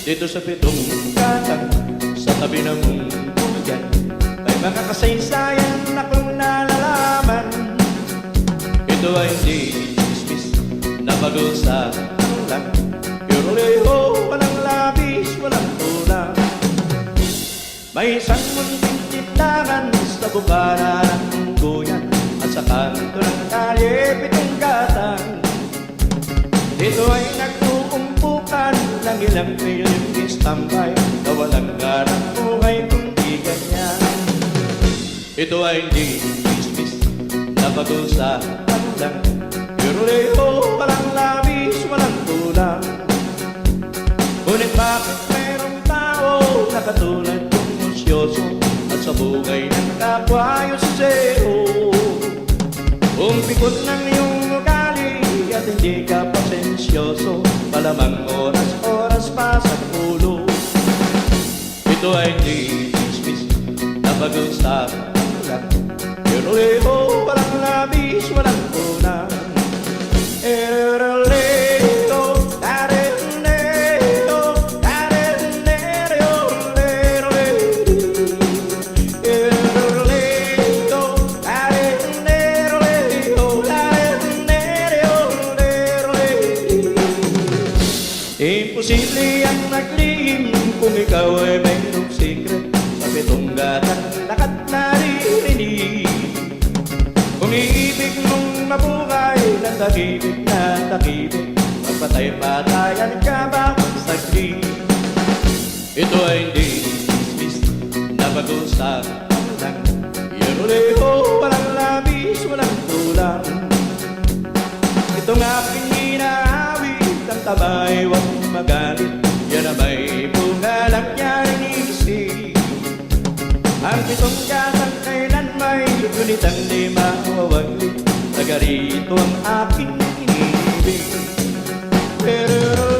Dito sa pitong katang, sa tabi ng buyan, may mga kasaysayan akong nalalaman. Ito ay hindi chismis na bago sa lang, pero leho, walang labis, walang tulang. May isang munting tindahan sa bukana ng buyan, at sa kanto ng kalye pitong katang. Dito ay nagtuumpukan ng ilang milyong istambay na walang garang buhay kundi ganyan. Ito ay hindi chismis na bago sa lang, pero leho, walang labis, walang tulang. Ngunit bakit mayroong tao na katulad kong musyoso at sa buhay ng kapwa Yoseo? Umpikot ng iyong ugali at hindi ka pasensyoso, malamang oras-oras pa sa ulo. Ito ay hindi chismis na bago sa lang, pero leho, walang labis, walang tulang. Imposible ang naglihim kung ikaw ay mayroong secret sa pitong gatang lakat naririnig. Kung iibig mong mabuhay ng takibig na takibig, magpatay-patayan ka bawat saglit. Ito ay hindi chismis na bago sa lang, pero leho, walang labis, walang tulang. Itong aking inaawit, ang tabay, huwag magalit, yan na may bunga lang yan inisip. Ang pitong gatang kailan may ngunit ang di mawawaglit, taga rito ang aking inibig. Pero